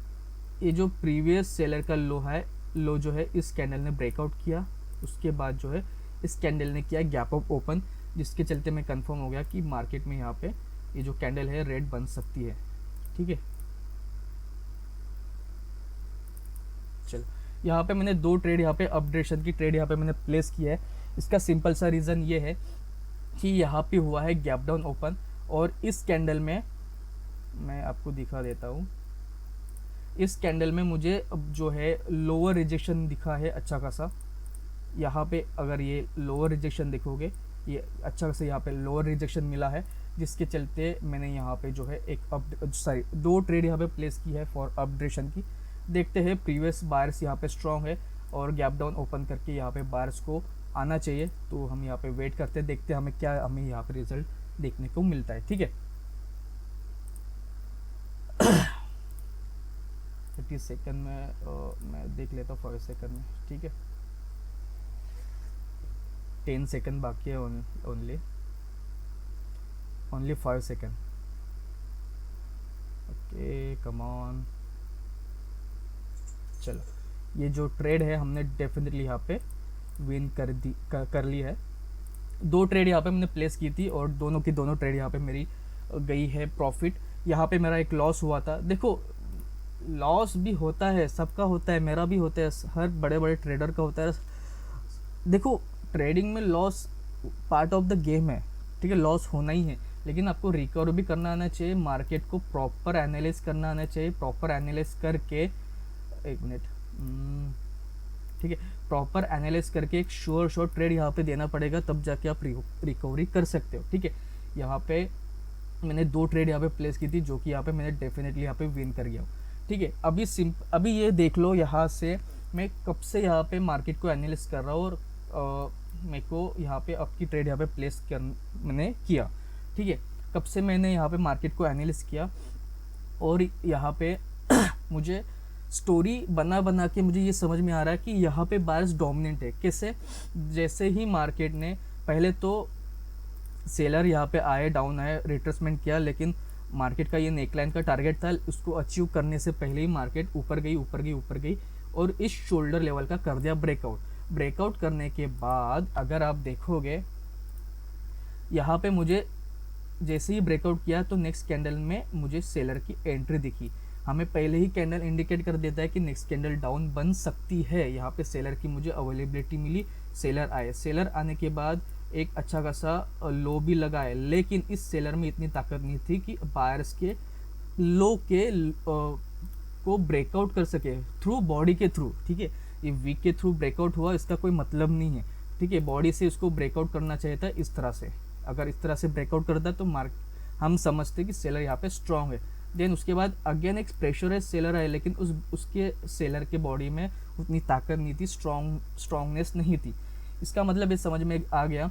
ये जो प्रीवियस सेलर का लो है, लो जो है इस कैंडल ने ब्रेकआउट किया, उसके बाद जो है इस कैंडल ने किया गैप अप ओपन, जिसके चलते मैं कंफर्म हो गया कि मार्केट में यहाँ पे ये जो कैंडल है रेड बन सकती है। ठीक है, चलो यहाँ पे मैंने 2 ट्रेड यहाँ पे अप डायरेक्शन की ट्रेड यहाँ पे मैंने प्लेस किया है। इसका सिंपल सा रीज़न ये है कि यहाँ पे हुआ है गैप डाउन ओपन, और इस कैंडल में मैं आपको दिखा देता हूँ, इस कैंडल में मुझे अब जो है लोअर रिजेक्शन दिखा है अच्छा खासा। यहाँ पे अगर ये लोअर रिजेक्शन देखोगे, ये अच्छा खासा यहाँ पे लोअर रिजेक्शन मिला है, जिसके चलते मैंने यहाँ पे जो है एक 2 ट्रेड यहाँ पे प्लेस की है फॉर अप डायरेक्शन की। देखते हैं, प्रीवियस बायर्स यहाँ पे स्ट्रॉन्ग है और गैप डाउन ओपन करके यहाँ पे बायर्स को आना चाहिए, तो हम यहाँ पे वेट करते हैं, देखते हैं हमें यहाँ पे रिजल्ट देखने को मिलता है। ठीक है, 30 सेकंड में मैं देख लेता हूँ 5 सेकंड में। ठीक है, 10 सेकंड बाकी है, only 5 second. Okay, come on. चलो, ये जो ट्रेड है हमने डेफिनेटली यहाँ पे विन कर ली है। 2 ट्रेड यहाँ पे मैंने प्लेस की थी और दोनों की दोनों ट्रेड यहाँ पे मेरी गई है प्रॉफिट। यहाँ पे मेरा एक लॉस हुआ था। देखो, लॉस भी होता है, सबका होता है, मेरा भी होता है, हर बड़े बड़े ट्रेडर का होता है। देखो, ट्रेडिंग में loss part of the game है, ठीक है, लॉस होना ही है, लेकिन आपको रिकवर भी करना आना चाहिए, मार्केट को प्रॉपर एनालाइज करना आना चाहिए, प्रॉपर एनालाइज करके, एक मिनट, ठीक है, प्रॉपर एनालाइज करके एक श्योर ट्रेड यहाँ पे देना पड़ेगा, तब जाके आप रिकवरी कर सकते हो। ठीक है, यहाँ पे मैंने 2 ट्रेड यहाँ पे प्लेस की थी, जो कि यहाँ पे मैंने डेफिनेटली यहाँ पे विन कर गया हूँ। ठीक है, अभी ये देख लो, यहाँ से मैं कब से यहाँ पे मार्केट को एनालाइज कर रहा हूँ और मेरे को यहाँ पे अप की ट्रेड यहाँ पे प्लेस मैंने किया। ठीक है, कब से मैंने यहाँ पे मार्केट को एनालाइज किया, और यहाँ पे मुझे स्टोरी बना के मुझे ये समझ में आ रहा है कि यहाँ पे बायर्स डोमिनेंट है। कैसे? जैसे ही मार्केट ने पहले तो सेलर यहाँ पे आए, डाउन आए, रिट्रेसमेंट किया, लेकिन मार्केट का ये नेकलाइन का टारगेट था, उसको अचीव करने से पहले ही मार्केट ऊपर गई और इस शोल्डर लेवल का कर दिया ब्रेकआउट करने के बाद अगर आप देखोगे यहाँ पे मुझे जैसे ही ब्रेकआउट किया तो नेक्स्ट कैंडल में मुझे सेलर की एंट्री दिखी। हमें पहले ही कैंडल इंडिकेट कर देता है कि नेक्स्ट कैंडल डाउन बन सकती है। यहाँ पे सेलर की मुझे अवेलेबिलिटी मिली, सेलर आने के बाद एक अच्छा खासा लो भी लगा है, लेकिन इस सेलर में इतनी ताकत नहीं थी कि बायर्स के लो के को ब्रेकआउट कर सके थ्रू बॉडी के थ्रू। ठीक है, ये वीक के थ्रू ब्रेकआउट हुआ, इसका कोई मतलब नहीं है। ठीक है, बॉडी से इसको ब्रेकआउट करना चाहिए था इस तरह से। अगर इस तरह से ब्रेकआउट करता तो हम समझते कि सेलर यहाँ पे स्ट्रांग है। देन उसके बाद अगेन एक प्रेशर है, सेलर है, लेकिन उसके सेलर के बॉडी में उतनी ताकत नहीं थी, स्ट्रांगनेस नहीं थी। इसका मतलब ये समझ में आ गया,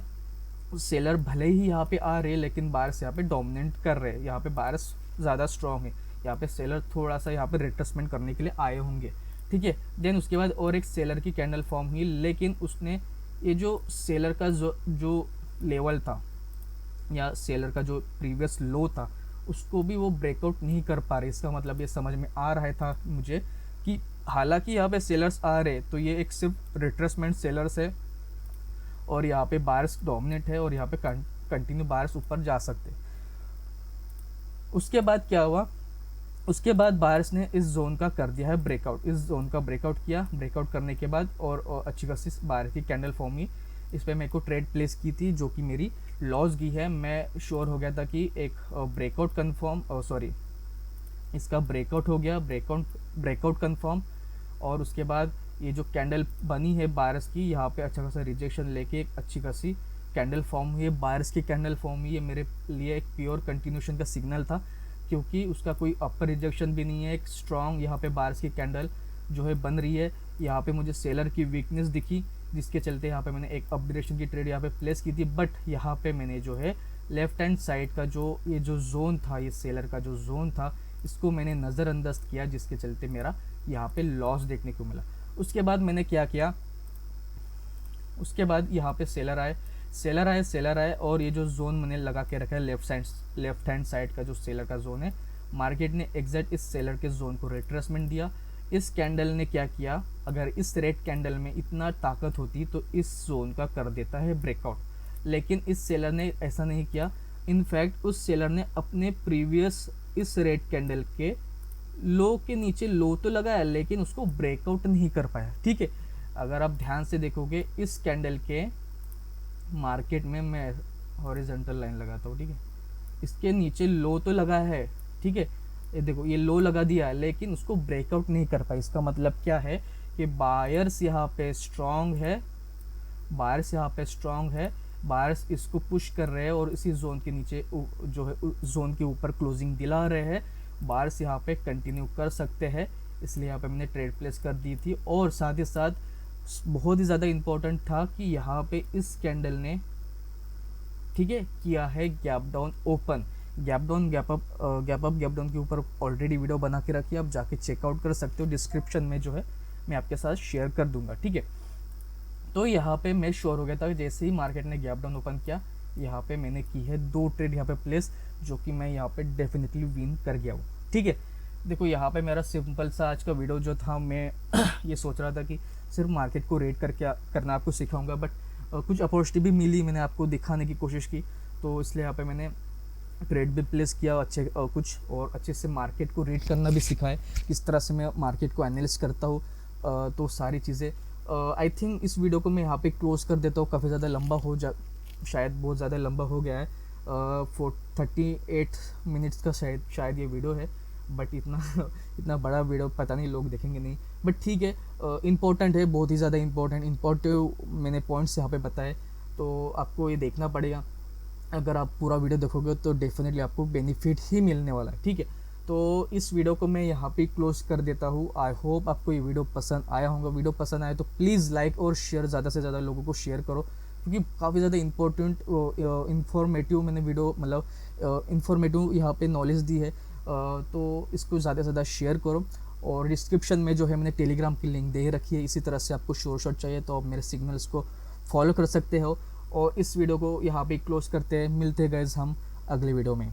सेलर भले ही यहाँ पे आ रहे लेकिन बायर्स यहाँ पे डोमिनेट कर रहे हैं, यहाँ पे बायर्स ज़्यादा स्ट्रांग है, यहाँ पे सेलर थोड़ा सा यहाँ पे रिट्रेसमेंट करने के लिए आए होंगे। ठीक है, देन उसके बाद और एक सेलर की कैंडल फॉर्म हुई, लेकिन उसने ये जो सेलर का जो लेवल था या सेलर का जो प्रीवियस लो था उसको भी वो ब्रेकआउट नहीं कर पा रहे। इसका मतलब ये समझ में आ रहा था मुझे कि हालांकि यहाँ पे सेलर्स आ रहे तो ये एक सिर्फ रिट्रेसमेंट सेलर्स है और यहाँ पे बायर्स डोमिनेट है और यहाँ पे कंटिन्यू बायर्स ऊपर जा सकते। उसके बाद क्या हुआ, उसके बाद बायर्स ने इस जोन का कर दिया है ब्रेकआउट, इस जोन का ब्रेकआउट किया। ब्रेकआउट करने के बाद और अच्छी खासी बायर की कैंडल फॉर्म हुई। इस पर मेरे को ट्रेड प्लेस की थी जो कि मेरी लॉस गई है। मैं श्योर हो गया था कि एक ब्रेकआउट इसका ब्रेकआउट हो गया, ब्रेकआउट कंफर्म। और उसके बाद ये जो कैंडल बनी है बायर्स की, यहाँ पे अच्छा खासा रिजेक्शन लेके एक अच्छी खासी कैंडल फॉर्म हुई है, बायर्स की कैंडल फॉर्म हुई है। मेरे लिए एक प्योर कंटिन्यूशन का सिग्नल था क्योंकि उसका कोई अपर रिजेक्शन भी नहीं है। एक स्ट्रॉन्ग यहाँ पे बायर्स की कैंडल जो है बन रही है। यहाँ पे मुझे सेलर की वीकनेस दिखी जिसके चलते यहाँ पे मैंने एक अप डायरेक्शन की ट्रेड यहाँ पे प्लेस की थी। बट यहाँ पे मैंने जो है लेफ्ट हैंड साइड का ये जो जोन था, ये सेलर का जो जोन था, इसको मैंने नज़रअंदाज किया जिसके चलते मेरा यहाँ पे लॉस देखने को मिला। उसके बाद मैंने क्या किया, उसके बाद यहाँ पे सेलर आए और ये जो जोन मैंने लगा के रखा है लेफ्ट हैंड साइड का जो सेलर का जोन है, मार्केट ने एग्जैक्ट इस सेलर के जोन को रिट्रेसमेंट दिया। इस कैंडल ने क्या किया, अगर इस रेड कैंडल में इतना ताकत होती तो इस जोन का कर देता है ब्रेकआउट, लेकिन इस सेलर ने ऐसा नहीं किया। इनफैक्ट उस सेलर ने अपने प्रीवियस इस रेड कैंडल के लो के नीचे लो तो लगाया, लेकिन उसको ब्रेकआउट नहीं कर पाया। ठीक है, अगर आप ध्यान से देखोगे इस कैंडल के मार्केट में, मैं हॉरिजॉन्टल लाइन लगाता हूँ, ठीक है, इसके नीचे लो तो लगा है, ठीक है, ये देखो ये लो लगा दिया है, लेकिन उसको ब्रेकआउट नहीं कर पाई। इसका मतलब क्या है कि बायर्स यहाँ पे स्ट्रांग है, बायर्स यहाँ पे स्ट्रांग है, बायर्स इसको पुश कर रहे हैं और इसी जोन के नीचे जो है जोन के ऊपर क्लोजिंग दिला रहे हैं। बायर्स यहाँ पे कंटिन्यू कर सकते हैं, इसलिए यहाँ पे मैंने ट्रेड प्लेस कर दी थी। और साथ ही साथ बहुत ही ज़्यादा इम्पोर्टेंट था कि यहाँ पे इस कैंडल ने, ठीक है, किया है gap down open, gap down gap up gap down के ऊपर ऑलरेडी वीडियो बना के रखी है, आप जाके चेकआउट कर सकते हो, डिस्क्रिप्शन में जो है मैं आपके साथ शेयर कर दूंगा। ठीक है, तो यहाँ पे मैं श्योर हो गया था कि जैसे ही मार्केट ने गैप डाउन ओपन किया, यहाँ पे मैंने की है 2 ट्रेड यहाँ पे प्लेस, जो कि मैं यहाँ पे डेफिनेटली विन कर गया हूँ। ठीक है, देखो यहाँ पे मेरा सिंपल सा आज का वीडियो जो था, मैं ये सोच रहा था कि सिर्फ मार्केट को रेट करके करना आपको सिखाऊंगा, बट कुछ अपॉर्चुनिटी भी मिली, मैंने आपको दिखाने की कोशिश की, तो इसलिए यहाँ पे मैंने ट्रेड भी प्लेस किया अच्छे कुछ, और अच्छे से मार्केट को रीड करना भी सिखाए, किस तरह से मैं मार्केट को एनालिसिस करता हूँ। तो सारी चीज़ें आई थिंक इस वीडियो को मैं यहाँ पे क्लोज़ कर देता हूँ, काफ़ी ज़्यादा लंबा हो शायद बहुत ज़्यादा लंबा हो गया है, 38 मिनट्स का शायद ये वीडियो है, बट इतना बड़ा वीडियो पता नहीं लोग देखेंगे नहीं, बट ठीक है, इम्पोर्टेंट है, बहुत ही ज़्यादा इम्पोर्टेंट मैंने पॉइंट्स यहाँ पे बताए, तो आपको ये देखना पड़ेगा। अगर आप पूरा वीडियो देखोगे तो डेफिनेटली आपको बेनिफिट ही मिलने वाला है। ठीक है, तो इस वीडियो को मैं यहाँ पे क्लोज कर देता हूँ। आई होप आपको ये वीडियो पसंद आया होगा। वीडियो पसंद आया तो प्लीज़ लाइक और शेयर, ज़्यादा से ज़्यादा लोगों को शेयर करो, क्योंकि काफ़ी ज़्यादा इंपॉर्टेंट इंफॉर्मेटिव मैंने वीडियो, मतलब इंफॉर्मेटिव यहाँ पे नॉलेज दी है, तो इसको ज़्यादा से ज़्यादा शेयर करो। और डिस्क्रिप्शन में जो है मैंने टेलीग्राम की लिंक दे रखी है, इसी तरह से आपको शॉर्ट चाहिए तो आप मेरे सिग्नल्स को फॉलो कर सकते हो। और इस वीडियो को यहाँ पे क्लोज करते हैं, मिलते हैं गाइस हम अगले वीडियो में।